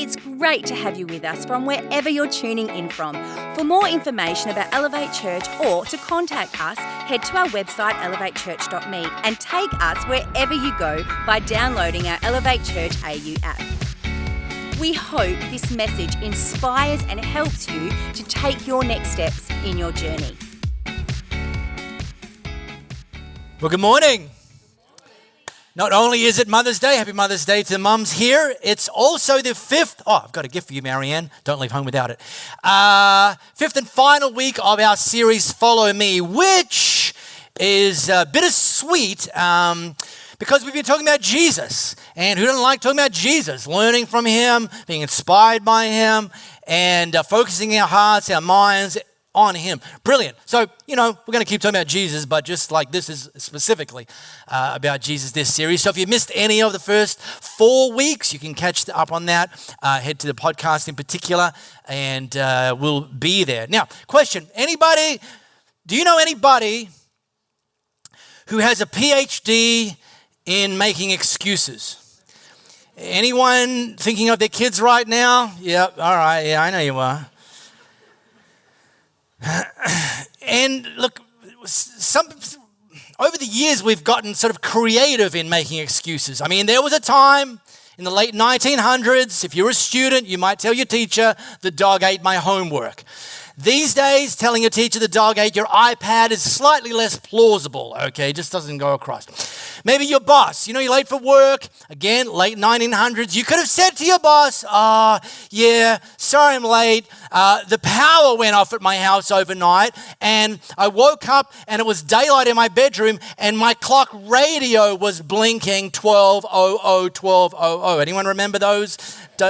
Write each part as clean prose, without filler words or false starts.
It's great to have you with us from wherever you're tuning in from. For more information about Elevate Church or to contact us, head to our website elevatechurch.me and take us wherever you go by downloading our Elevate Church AU app. We hope this message inspires and helps you to take your next steps in your journey. Well, good morning. Not only is it Mother's Day, happy Mother's Day to the mums here, it's also the fifth, I've got a gift for you, Marianne, don't leave home without it. Fifth and final week of our series, Follow Me, which is bittersweet because we've been talking about Jesus. And who doesn't like talking about Jesus? Learning from him, being inspired by him, and focusing our hearts, our minds on him. Brilliant. So, we're going to keep talking about Jesus, but just like this is specifically about Jesus, this series. So if you missed any of the first 4 weeks, you can catch up on that. Head to the podcast in particular, and we'll be there. Now, question. Do you know anybody who has a PhD in making excuses? Anyone thinking of their kids right now? Yep. All right. Yeah, I know you are. And look, over the years, we've gotten sort of creative in making excuses. I mean, there was a time in the late 1900s, if you're a student, you might tell your teacher, the dog ate my homework. These days, telling your teacher the dog ate your iPad is slightly less plausible, okay? It just doesn't go across. Maybe your boss, you're late for work. Again, late 1900s. You could have said to your boss, yeah, sorry I'm late. The power went off at my house overnight, and I woke up and it was daylight in my bedroom, and my clock radio was blinking 12:00, 12:00. Anyone remember those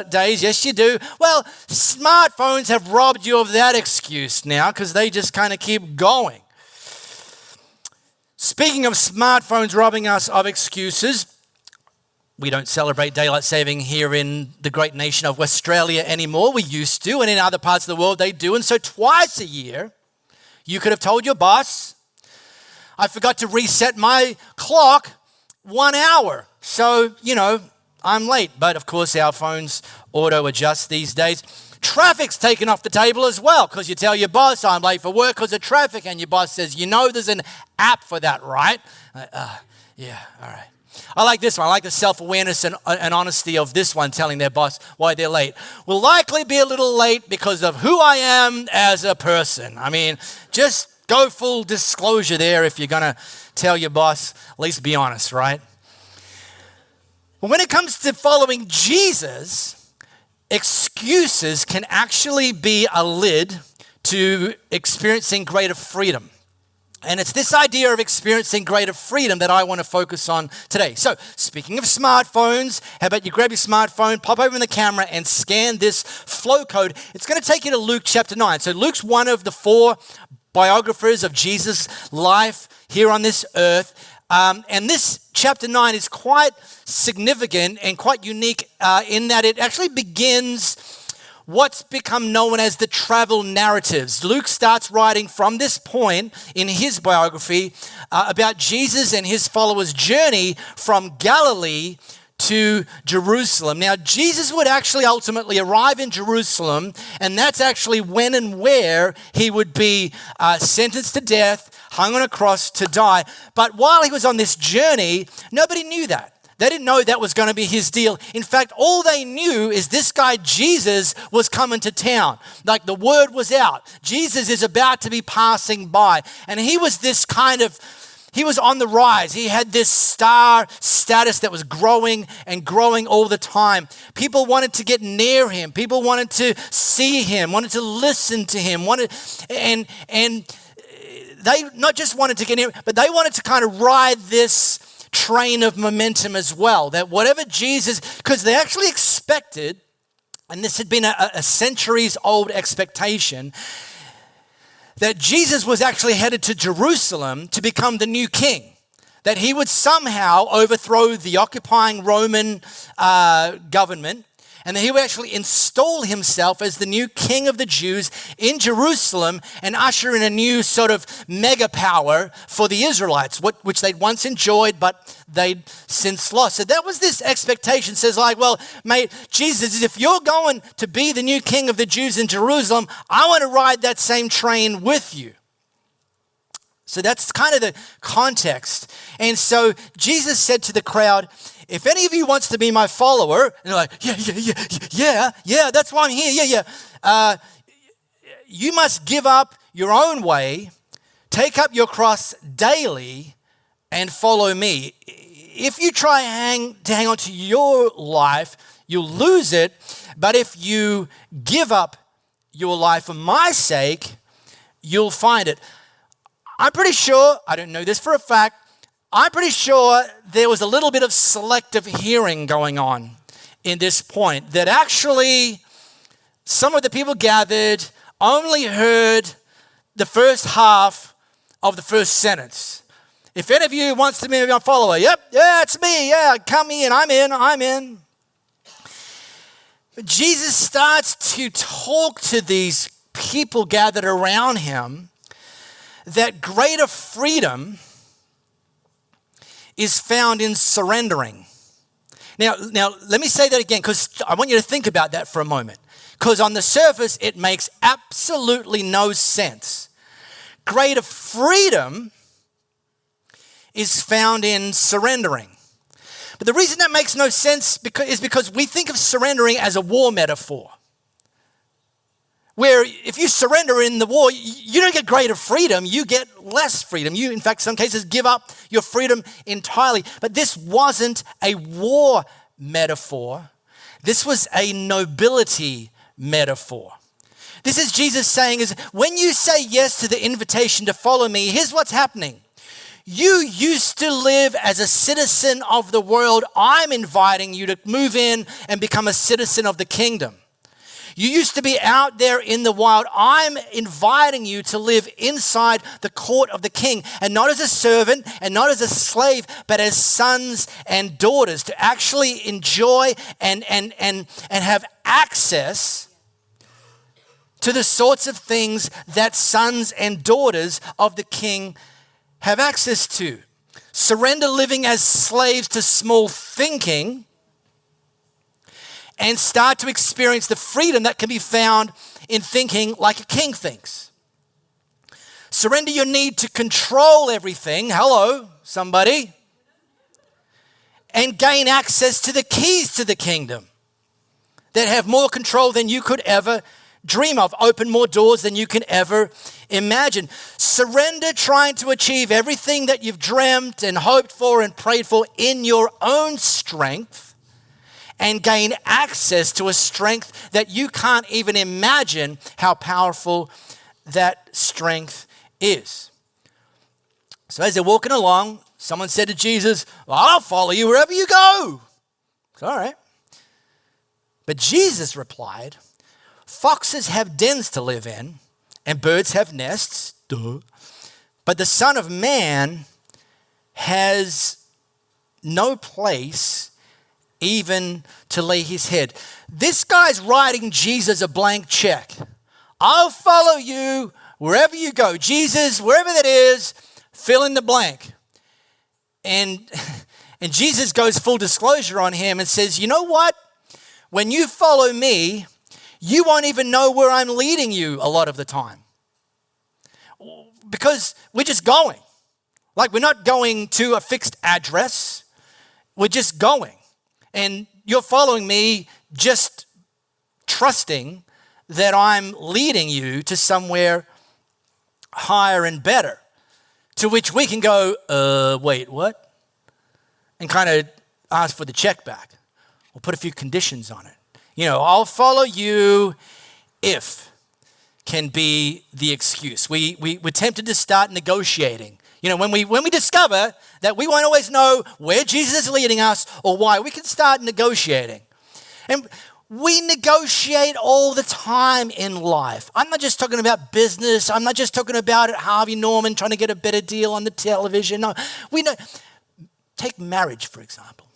days? Yes, you do. Well, smartphones have robbed you of that excuse now because they just kind of keep going. Speaking of smartphones robbing us of excuses, we don't celebrate daylight saving here in the great nation of Australia anymore. We used to, and in other parts of the world they do. And so twice a year, you could have told your boss, I forgot to reset my clock 1 hour. So, I'm late. But of course, our phones auto-adjust these days. Traffic's taken off the table as well because you tell your boss, I'm late for work because of traffic, and your boss says, there's an app for that, right? Yeah, all right. I like this one. I like the self-awareness and honesty of this one, telling their boss why they're late. Will likely be a little late because of who I am as a person. I mean, just go full disclosure there if you're going to tell your boss, at least be honest, right? But when it comes to following Jesus, excuses can actually be a lid to experiencing greater freedom. And it's this idea of experiencing greater freedom that I want to focus on today. So, speaking of smartphones, how about you grab your smartphone, pop open the camera, and scan this flow code. It's going to take you to Luke chapter 9. So, Luke's one of the 4 biographers of Jesus' life here on this earth. And this chapter 9 is quite significant and quite unique in that it actually begins what's become known as the travel narratives. Luke starts writing from this point in his biography about Jesus and his followers' journey from Galilee to Jerusalem. Now, Jesus would actually ultimately arrive in Jerusalem, and that's actually when and where he would be sentenced to death, hung on a cross to die. But while he was on this journey, nobody knew that. They didn't know that was going to be his deal. In fact, all they knew is this guy Jesus was coming to town. Like the word was out. Jesus is about to be passing by. And he was he was on the rise. He had this star status that was growing and growing all the time. People wanted to get near him. People wanted to see him, wanted to listen to him, and they not just wanted to get near, but they wanted to kind of ride this train of momentum as well. That whatever Jesus, because they actually expected, and this had been a centuries old expectation, that Jesus was actually headed to Jerusalem to become the new king. That he would somehow overthrow the occupying Roman government and that he would actually install himself as the new king of the Jews in Jerusalem and usher in a new sort of mega power for the Israelites, which they'd once enjoyed, but they'd since lost. So that was this expectation. Says like, well, mate, Jesus, if you're going to be the new king of the Jews in Jerusalem, I want to ride that same train with you. So that's kind of the context. And so Jesus said to the crowd, if any of you wants to be my follower, and they're like, yeah, that's why I'm here, you must give up your own way, take up your cross daily, and follow me. If you try to hang on to your life, you'll lose it. But if you give up your life for my sake, you'll find it. I'm pretty sure, I don't know this for a fact, I'm pretty sure there was a little bit of selective hearing going on in this point, that actually some of the people gathered only heard the first half of the first sentence. If any of you wants to be my follower, it's me, come in, I'm in. But Jesus starts to talk to these people gathered around him that greater freedom is found in surrendering. Now, let me say that again, because I want you to think about that for a moment. Because on the surface, it makes absolutely no sense. Greater freedom is found in surrendering. But the reason that makes no sense is because we think of surrendering as a war metaphor. Where if you surrender in the war, you don't get greater freedom, you get less freedom. You, in fact, some cases give up your freedom entirely. But this wasn't a war metaphor. This was a nobility metaphor. This is Jesus saying is, when you say yes to the invitation to follow me, here's what's happening. You used to live as a citizen of the world. I'm inviting you to move in and become a citizen of the kingdom. You used to be out there in the wild. I'm inviting you to live inside the court of the king, and not as a servant and not as a slave, but as sons and daughters, to actually enjoy and have access to the sorts of things that sons and daughters of the king have access to. Surrender living as slaves to small thinking, and start to experience the freedom that can be found in thinking like a king thinks. Surrender your need to control everything. Hello, somebody. And gain access to the keys to the kingdom that have more control than you could ever dream of. Open more doors than you can ever imagine. Surrender trying to achieve everything that you've dreamt and hoped for and prayed for in your own strength, and gain access to a strength that you can't even imagine how powerful that strength is. So as they're walking along, someone said to Jesus, well, I'll follow you wherever you go. It's all right. But Jesus replied, foxes have dens to live in, and birds have nests, but the Son of Man has no place even to lay his head. This guy's writing Jesus a blank check. I'll follow you wherever you go. Jesus, wherever that is, fill in the blank. And Jesus goes full disclosure on him and says, you know what? When you follow me, you won't even know where I'm leading you a lot of the time. Because we're just going. Like, we're not going to a fixed address. We're just going. And you're following me just trusting that I'm leading you to somewhere higher and better. To which we can go, wait, what? And kind of ask for the check back. We'll put a few conditions on it. You know, I'll follow you if can be the excuse. We're tempted to start negotiating. You know, when we discover that we won't always know where Jesus is leading us or why, we can start negotiating. And we negotiate all the time in life. I'm not just talking about business. I'm not just talking about Harvey Norman trying to get a better deal on the television. No, we know. Take marriage, for example.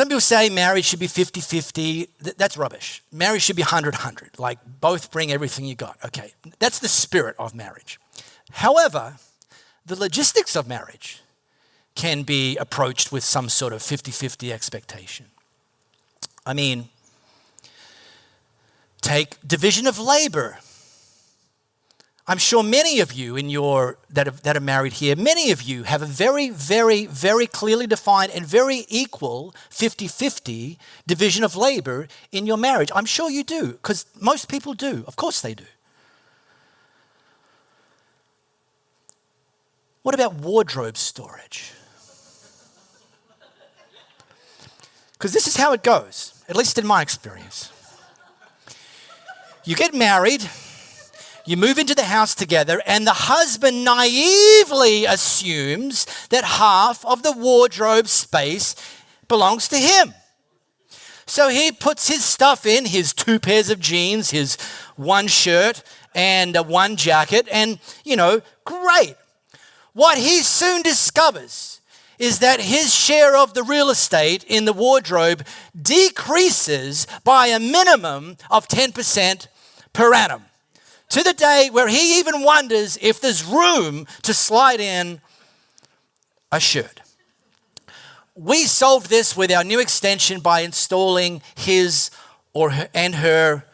Some people say marriage should be 50-50. That's rubbish. Marriage should be 100-100. Like both bring everything you got. Okay, that's the spirit of marriage. However, the logistics of marriage can be approached with some sort of 50-50 expectation. I mean, take division of labor. I'm sure many of you that are married here, many of you have a very, very, very clearly defined and very equal 50-50 division of labor in your marriage. I'm sure you do, because most people do. Of course they do. What about wardrobe storage? Because this is how it goes, at least in my experience. You get married, you move into the house together, and the husband naively assumes that half of the wardrobe space belongs to him. So he puts his stuff in, his 2 pairs of jeans, his 1 shirt, and 1 jacket, and, great. What he soon discovers is that his share of the real estate in the wardrobe decreases by a minimum of 10% per annum, to the day where he even wonders if there's room to slide in a shirt. We solved this with our new extension by installing his and her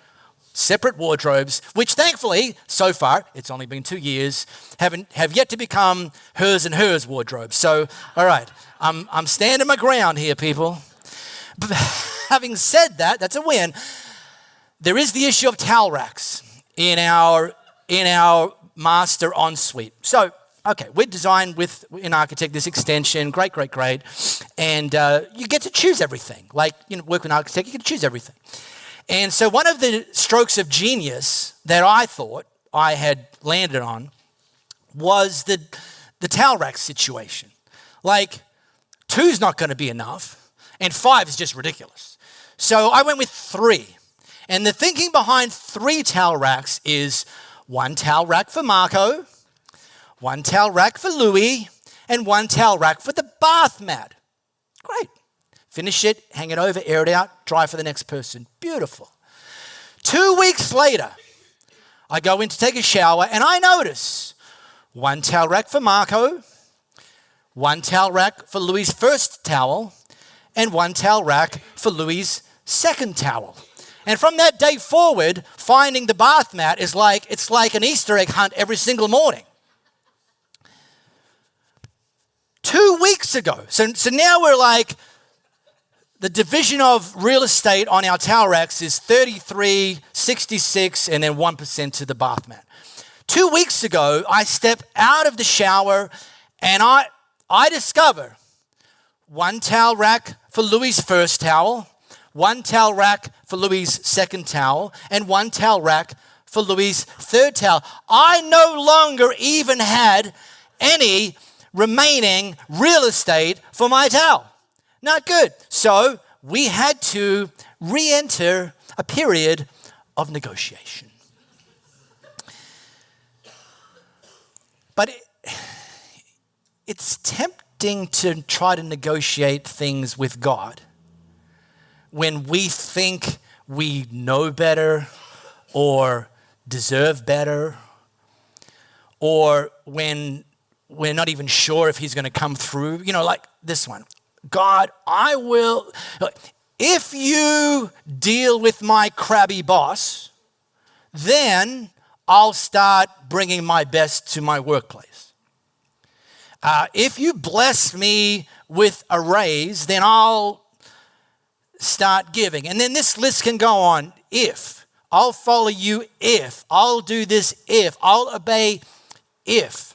separate wardrobes, which thankfully, so far, it's only been 2 years, have yet to become hers and hers wardrobes. So, all right, I'm standing my ground here, people. But having said that, that's a win. There is the issue of towel racks in our master ensuite. So, okay, we designed with an architect this extension, great, and you get to choose everything. Like, work with an architect, you get to choose everything. And so one of the strokes of genius that I thought I had landed on was the towel rack situation. Like, 2's not going to be enough, and 5 is just ridiculous. So I went with 3. And the thinking behind 3 towel racks is 1 towel rack for Marco, 1 towel rack for Louis, and 1 towel rack for the bath mat. Great. Finish it, hang it over, air it out, dry for the next person. Beautiful. 2 weeks later, I go in to take a shower and I notice 1 towel rack for Marco, 1 towel rack for Louis' first towel, and 1 towel rack for Louis' second towel. And from that day forward, finding the bath mat is it's like an Easter egg hunt every single morning. 2 weeks ago. So now we're like, the division of real estate on our towel racks is 33, 66, and then 1% to the bath mat. 2 weeks ago, I step out of the shower and I discover 1 towel rack for Louis' first towel, 1 towel rack for Louis' second towel, and 1 towel rack for Louis' third towel. I no longer even had any remaining real estate for my towel. Not good. So we had to re-enter a period of negotiation. But it's tempting to try to negotiate things with God when we think we know better or deserve better, or when we're not even sure if he's going to come through. Like this one. God, if you deal with my crabby boss, then I'll start bringing my best to my workplace. If you bless me with a raise, then I'll start giving. And then this list can go on. If, I'll follow you if, I'll do this if, I'll obey if.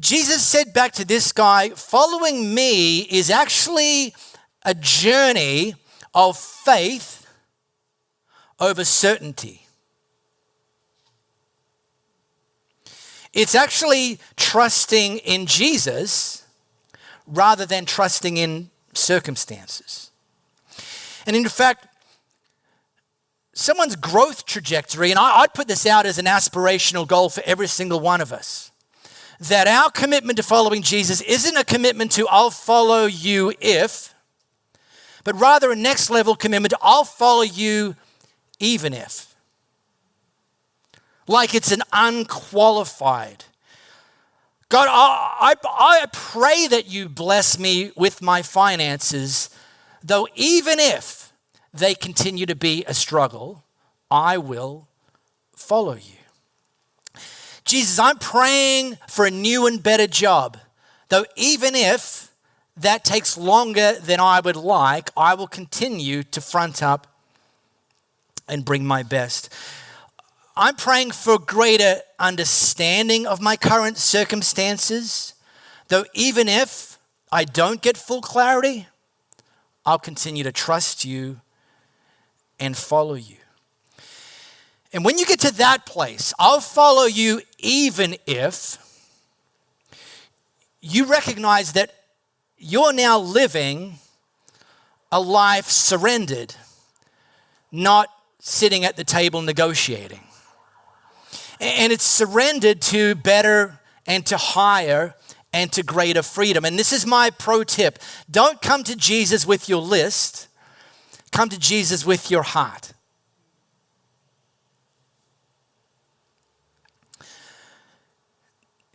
Jesus said back to this guy, following me is actually a journey of faith over certainty. It's actually trusting in Jesus rather than trusting in circumstances. And in fact, someone's growth trajectory, and I'd put this out as an aspirational goal for every single one of us, that our commitment to following Jesus isn't a commitment to I'll follow you if, but rather a next level commitment. I'll follow you even if. Like it's an unqualified. God, I pray that you bless me with my finances, though even if they continue to be a struggle, I will follow you. Jesus, I'm praying for a new and better job, though even if that takes longer than I would like, I will continue to front up and bring my best. I'm praying for greater understanding of my current circumstances, though even if I don't get full clarity, I'll continue to trust you and follow you. And when you get to that place, I'll follow you even if you recognize that you're now living a life surrendered, not sitting at the table negotiating. And it's surrendered to better and to higher and to greater freedom. And this is my pro tip. Don't come to Jesus with your list. Come to Jesus with your heart.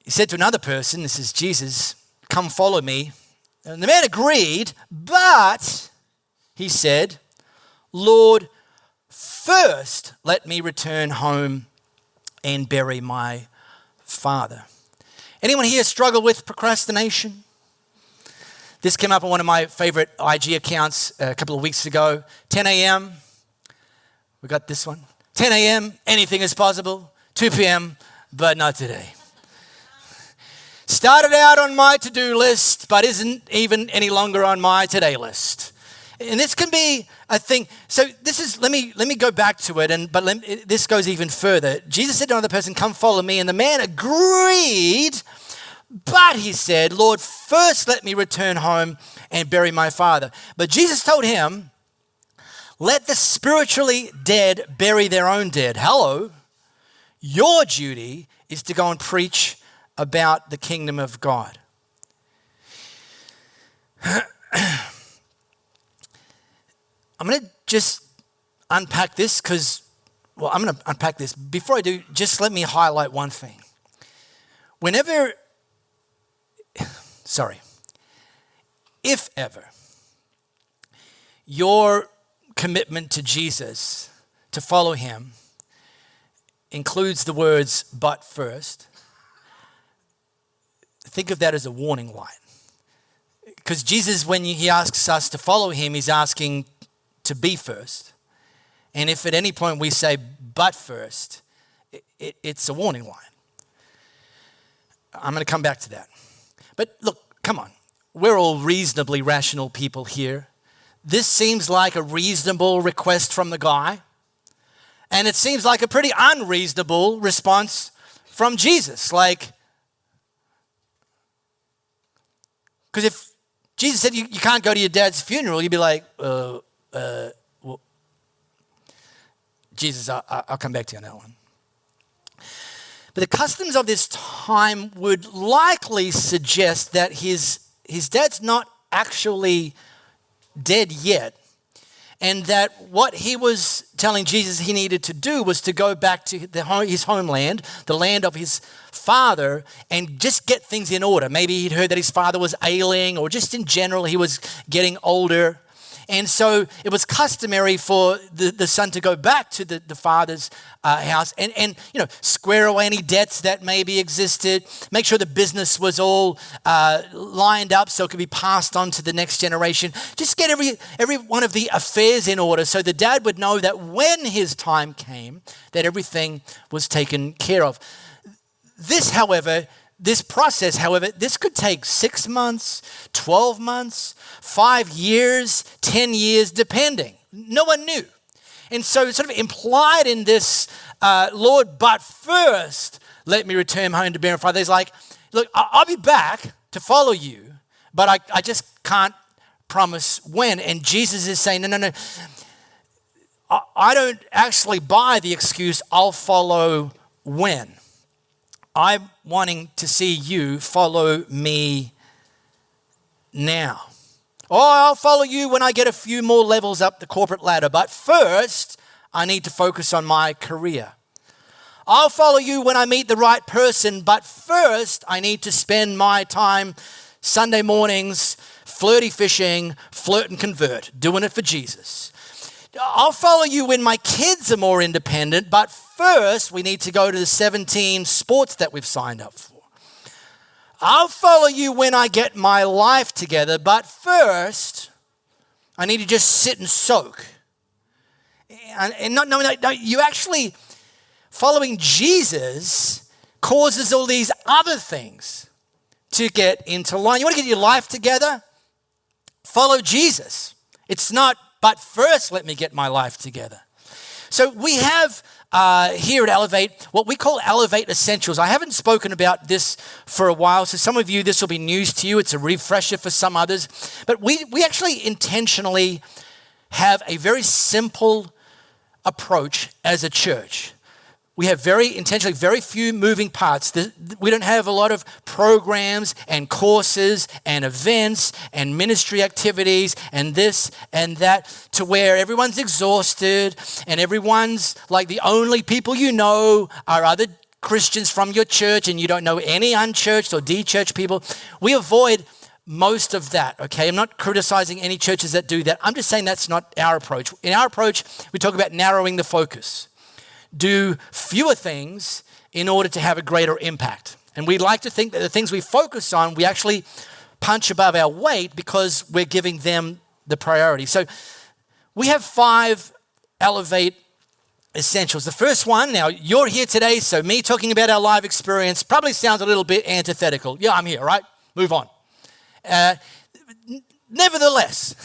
He said to another person, this is Jesus, come follow me. And the man agreed, but he said, Lord, first let me return home and bury my father. Anyone here struggle with procrastination? This came up on one of my favorite IG accounts a couple of weeks ago. 10 a.m. We got this one. 10 a.m. Anything is possible. 2 p.m. But not today. Started out on my to-do list, but isn't even any longer on my today list. And this can be a thing. So this is, let me go back to it, this goes even further. Jesus said to another person, come follow me. And the man agreed, but he said, Lord, first let me return home and bury my father. But Jesus told him, let the spiritually dead bury their own dead. Hello. Your duty is to go and preach about the kingdom of God. I'm going to just unpack this I'm going to unpack this. Before I do, just let me highlight one thing. If ever, your commitment to Jesus, to follow him, includes the words, but first, think of that as a warning light. Because Jesus, when he asks us to follow him, he's asking to be first. And if at any point we say, but first, it's a warning line. I'm going to come back to that. But look, come on. We're all reasonably rational people here. This seems like a reasonable request from the guy. And it seems like a pretty unreasonable response from Jesus. Because if Jesus said you can't go to your dad's funeral, you'd be like, well, Jesus, I'll come back to you on that one. But the customs of this time would likely suggest that his dad's not actually dead yet, and that what he was telling Jesus he needed to do was to go back to his homeland, the land of his father, and just get things in order. Maybe he'd heard that his father was ailing, or just in general he was getting older. And so it was customary for the son to go back to the father's house and square away any debts that maybe existed, make sure the business was all lined up so it could be passed on to the next generation. Just get every one of the affairs in order so the dad would know that when his time came, that everything was taken care of. This process, however, this could take 6 months, 12 months, 5 years, 10 years, depending. No one knew. And so it's sort of implied in this, Lord, but first, let me return home to bury my father. He's like, look, I'll be back to follow you, but I just can't promise when. And Jesus is saying, no. I don't actually buy the excuse, I'll follow when. I'm wanting to see you follow me now. Or I'll follow you when I get a few more levels up the corporate ladder. But first, I need to focus on my career. I'll follow you when I meet the right person. But first, I need to spend my time Sunday mornings flirty fishing, flirt and convert, doing it for Jesus. I'll follow you when my kids are more independent. But first, we need to go to the 17 sports that we've signed up for. I'll follow you when I get my life together, but first, I need to just sit and soak. And not knowing that you actually, following Jesus causes all these other things to get into line. You want to get your life together? Follow Jesus. It's not, but first let me get my life together. So we have here at Elevate what we call Elevate Essentials. I haven't spoken about this for a while, so some of you, this will be news to you. It's a refresher for some others. But we actually intentionally have a very simple approach as a church. We have very few moving parts. We don't have a lot of programs and courses and events and ministry activities and this and that to where everyone's exhausted and everyone's like the only people you know are other Christians from your church and you don't know any unchurched or de-churched people. We avoid most of that, okay? I'm not criticizing any churches that do that. I'm just saying that's not our approach. In our approach, we talk about narrowing the focus. Do fewer things in order to have a greater impact. And we like to think that the things we focus on, we actually punch above our weight because we're giving them the priority. So we have 5 Elevate Essentials. The first one, now you're here today, so me talking about our live experience probably sounds a little bit antithetical. Yeah, I'm here, right? Move on. Nevertheless,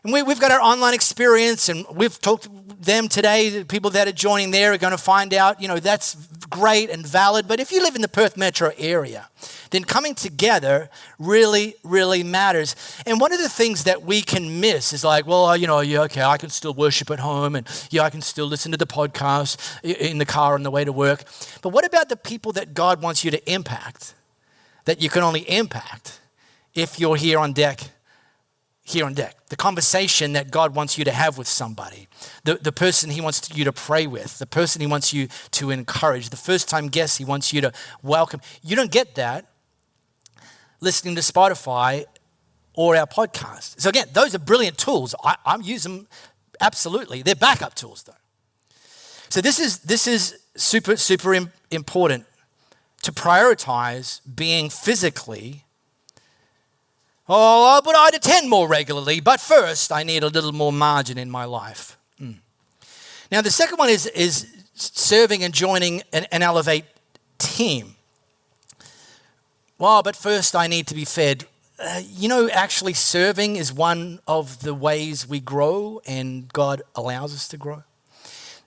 and we've got our online experience, and we've talked to them today. The people that are joining there are going to find out, that's great and valid. But if you live in the Perth metro area, then coming together really, really matters. And one of the things that we can miss is like, well, yeah, okay, I can still worship at home, and yeah, I can still listen to the podcast in the car on the way to work. But what about the people that God wants you to impact, that you can only impact if you're here on deck? The conversation that God wants you to have with somebody, the person he wants you to pray with, the person he wants you to encourage, the first time guest he wants you to welcome. You don't get that listening to Spotify or our podcast. So again, those are brilliant tools. I use them absolutely. They're backup tools though. So this is super, super important to prioritize being physically. Oh, but I'd attend more regularly. But first, I need a little more margin in my life. Now, the second one is serving and joining an Elevate team. Well, but first, I need to be fed. Actually serving is one of the ways we grow and God allows us to grow.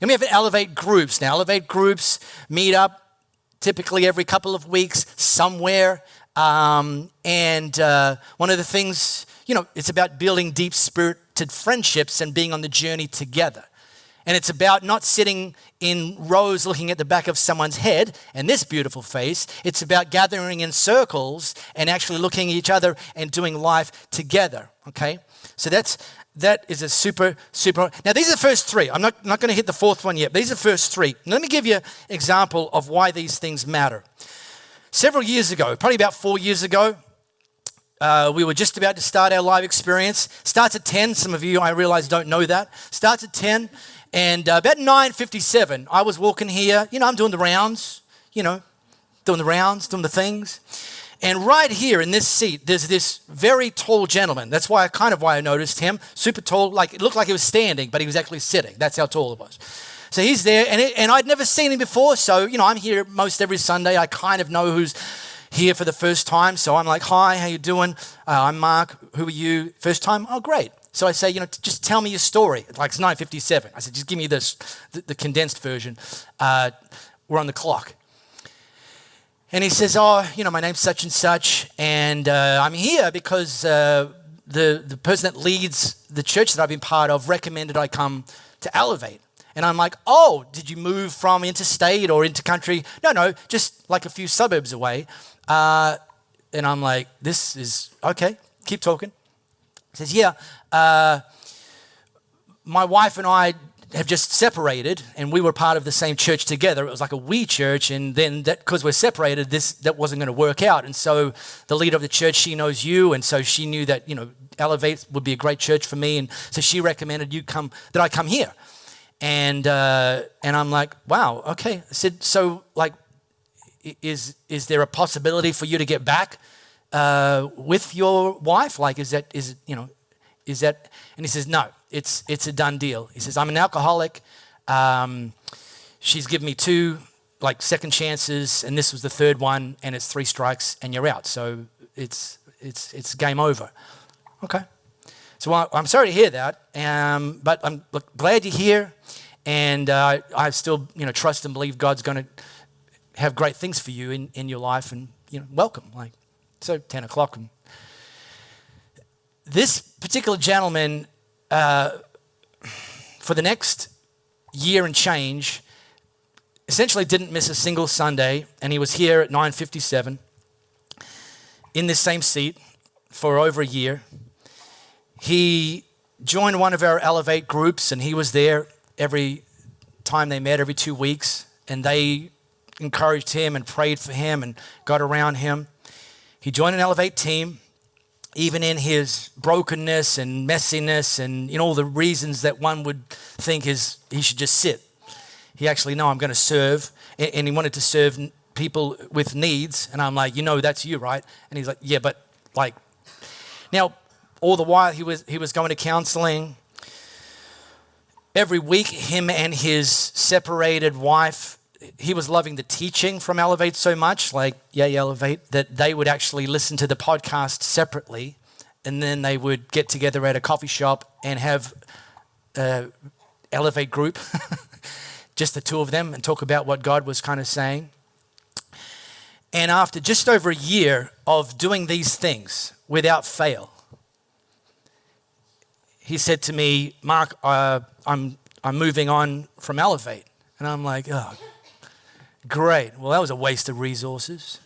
Then we have Elevate groups. Now, Elevate groups meet up typically every couple of weeks somewhere. One of the things, it's about building deep-spirited friendships and being on the journey together. And it's about not sitting in rows looking at the back of someone's head and this beautiful face. It's about gathering in circles and actually looking at each other and doing life together, okay? So that is a super. Now, these are the first 3. I'm not going to hit the 4th one yet. These are the first 3. Let me give you an example of why these things matter. Several years ago, probably about 4 years ago, we were just about to start our live experience. Starts at 10. Some of you, I realize, don't know that. Starts at 10. And about 9:57, I was walking here. I'm doing the rounds, doing the things. And right here in this seat, there's this very tall gentleman. That's why I noticed him. Super tall. Like it looked like he was standing, but he was actually sitting. That's how tall it was. So he's there, and I'd never seen him before. So, I'm here most every Sunday. I kind of know who's here for the first time. So I'm like, hi, how you doing? I'm Mark. Who are you? First time? Oh, great. So I say, just tell me your story. Like it's 9:57. I said, just give me the condensed version. We're on the clock. And he says, my name's such and such, and I'm here because the person that leads the church that I've been part of recommended I come to Elevate. And I'm like, oh, did you move from interstate or intercountry? No, just like a few suburbs away. And I'm like, this is, okay, keep talking. He says, yeah, my wife and I have just separated, and we were part of the same church together. It was like a we church, and then that because we're separated, that wasn't going to work out. And so the leader of the church, she knows you, and so she knew that Elevate would be a great church for me, and so she recommended that I come here. And I'm like, wow, okay. I said, so like, is there a possibility for you to get back with your wife? Like, is that? And he says, no, it's a done deal. He says, I'm an alcoholic. She's given me 2 like second chances, and this was the 3rd one, and it's 3 strikes and you're out. So it's game over. Okay. So I'm sorry to hear that, but I'm glad you're here, and I still trust and believe God's going to have great things for you in your life, and welcome. Like, so 10 o'clock. And this particular gentleman, for the next year and change, essentially didn't miss a single Sunday, and he was here at 9:57 in this same seat for over a year. He joined one of our Elevate groups, and he was there every time they met, every 2 weeks, and they encouraged him and prayed for him and got around him. He joined an Elevate team, even in his brokenness and messiness and all the reasons that one would think he should just sit. He actually, no, I'm going to serve, and he wanted to serve people with needs, and I'm like, that's you, right? And he's like, yeah, but like, now, all the while he was going to counseling. Every week, him and his separated wife, he was loving the teaching from Elevate so much, like, yay, Elevate, that they would actually listen to the podcast separately, and then they would get together at a coffee shop and have an Elevate group, just the 2 of them, and talk about what God was kind of saying. And after just over a year of doing these things without fail, he said to me, Mark, I'm moving on from Elevate. And I'm like, oh, great. Well, that was a waste of resources.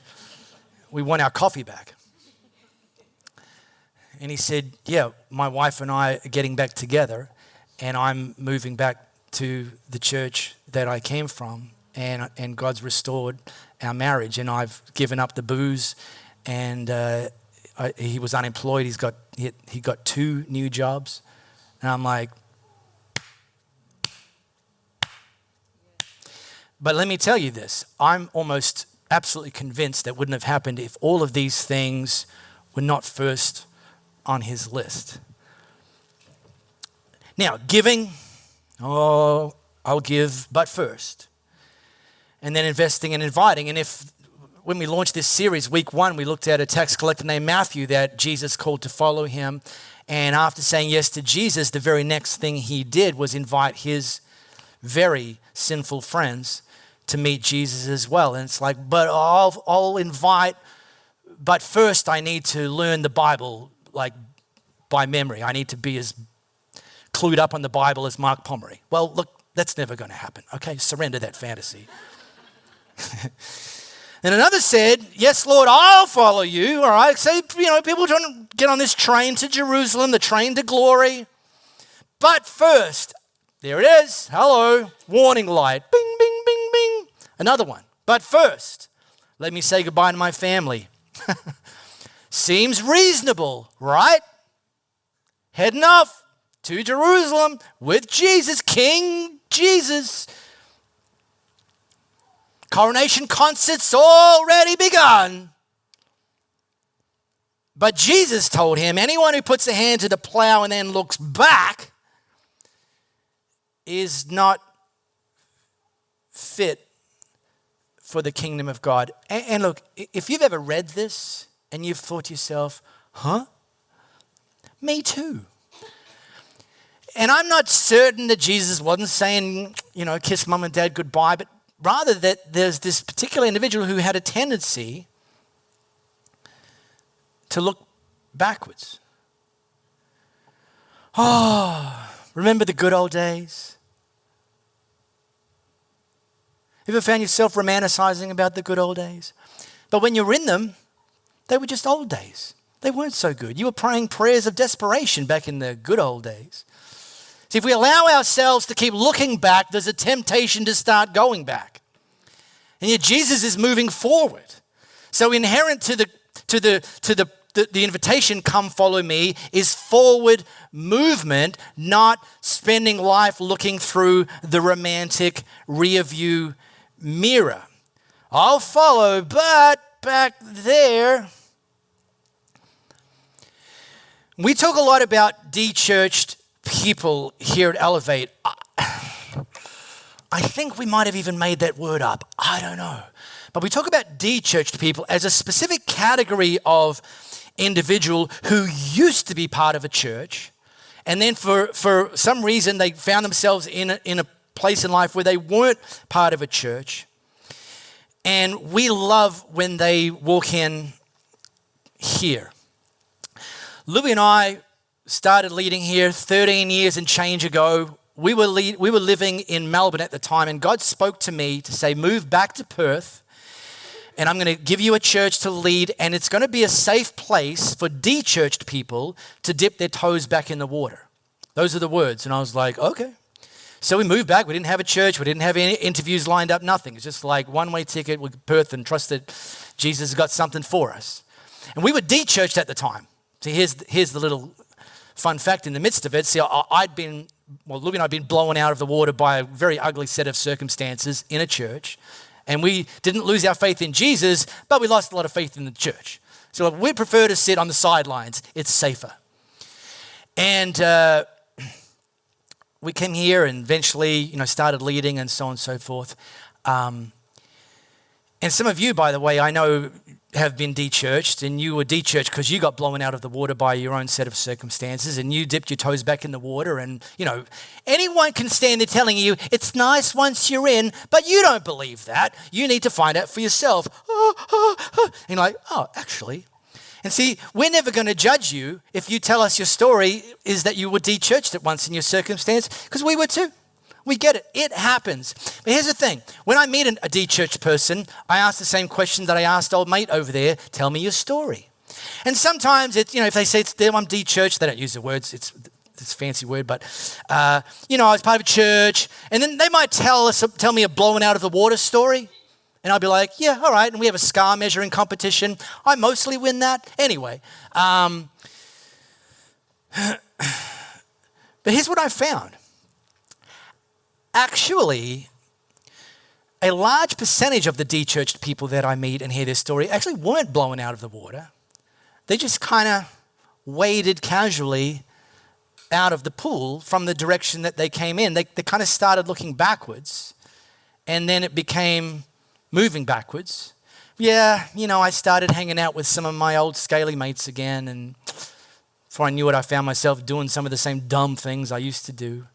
We want our coffee back. And he said, yeah, my wife and I are getting back together, and I'm moving back to the church that I came from, and God's restored our marriage, and I've given up the booze, and he was unemployed. He got 2 new jobs. And I'm like, but let me tell you this. I'm almost absolutely convinced that wouldn't have happened if all of these things were not first on his list. Now, giving, I'll give, but first. And then investing and inviting. And when we launched this series, week 1, we looked at a tax collector named Matthew that Jesus called to follow him. And after saying yes to Jesus, the very next thing he did was invite his very sinful friends to meet Jesus as well. And it's like, but I'll invite, but first I need to learn the Bible like by memory. I need to be as clued up on the Bible as Mark Pomeroy. Well, look, that's never going to happen. Okay, surrender that fantasy. And another said, yes, Lord, I'll follow you. All right, say, people trying to get on this train to Jerusalem, the train to glory. But first, there it is. Hello, warning light. Bing, bing, bing, bing. Another one. But first, let me say goodbye to my family. Seems reasonable, right? Heading off to Jerusalem with Jesus, King Jesus. Coronation concert's already begun. But Jesus told him, anyone who puts a hand to the plow and then looks back is not fit for the kingdom of God. And look, if you've ever read this and you've thought to yourself, huh? Me too. And I'm not certain that Jesus wasn't saying, kiss mum and dad goodbye, but rather that there's this particular individual who had a tendency to look backwards. Oh, remember the good old days? Ever found yourself romanticizing about the good old days? But when you're in them, they were just old days. They weren't so good. You were praying prayers of desperation back in the good old days. See, if we allow ourselves to keep looking back, there's a temptation to start going back. And yet Jesus is moving forward. So inherent to the invitation, come follow me, is forward movement, not spending life looking through the romantic rear view mirror. I'll follow, but back there. We talk a lot about de-churched people here at Elevate. I think we might have even made that word up. I don't know. But we talk about de-churched people as a specific category of individual who used to be part of a church, and then for some reason they found themselves in a place in life where they weren't part of a church. And we love when they walk in here. Louis and I started leading here 13 years and change ago. We were living in Melbourne at the time, and God spoke to me to say, move back to Perth, and I'm going to give you a church to lead, and it's going to be a safe place for de-churched people to dip their toes back in the water. Those are the words. And I was like, okay. So we moved back. We didn't have a church. We didn't have any interviews lined up, nothing. It's just like one-way ticket with Perth and trust that Jesus has got something for us. And we were de-churched at the time. See, here's the little fun fact in the midst of it. See, Louis and I had been blown out of the water by a very ugly set of circumstances in a church. And we didn't lose our faith in Jesus, but we lost a lot of faith in the church. So we prefer to sit on the sidelines. It's safer. And we came here and eventually, started leading and so on and so forth. And some of you, by the way, I know have been de-churched, and you were de-churched because you got blown out of the water by your own set of circumstances, and you dipped your toes back in the water. And, anyone can stand there telling you it's nice once you're in, but you don't believe that. You need to find out for yourself. And you're like, oh, actually. And see, we're never going to judge you if you tell us your story is that you were de-churched at once in your circumstance, because we were too. We get it. It happens. But here's the thing. When I meet a de-churched person, I ask the same question that I asked old mate over there. Tell me your story. And sometimes, if they say I'm de-churched, they don't use the words. It's a fancy word, but, I was part of a church. And then they might tell me a blown out of the water story. And I'll be like, yeah, all right. And we have a scar measuring competition. I mostly win that. Anyway. But here's what I found. Actually, a large percentage of the de-churched people that I meet and hear their story actually weren't blown out of the water. They just kind of waded casually out of the pool from the direction that they came in. They kind of started looking backwards, and then it became moving backwards. Yeah, I started hanging out with some of my old scaly mates again, and before I knew it, I found myself doing some of the same dumb things I used to do.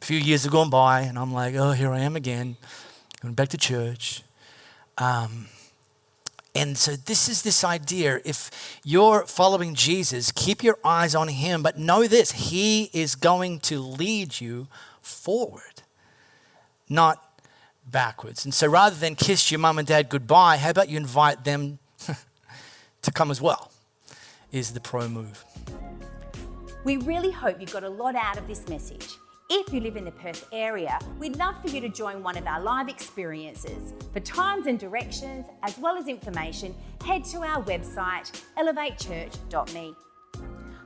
A few years have gone by, and I'm like, oh, here I am again, going back to church. And so this idea, if you're following Jesus, keep your eyes on him, but know this, he is going to lead you forward, not backwards. And so rather than kiss your mum and dad goodbye, how about you invite them to come as well, is the pro move. We really hope you got a lot out of this message. If you live in the Perth area, we'd love for you to join one of our live experiences. For times and directions, as well as information, head to our website, elevatechurch.me.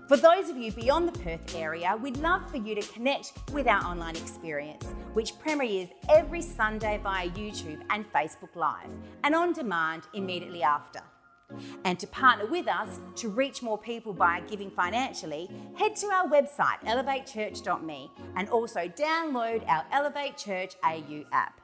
For those of you beyond the Perth area, we'd love for you to connect with our online experience, which premieres every Sunday via YouTube and Facebook Live, and on demand immediately after. And to partner with us to reach more people by giving financially, head to our website, elevatechurch.me, and also download our Elevate Church AU app.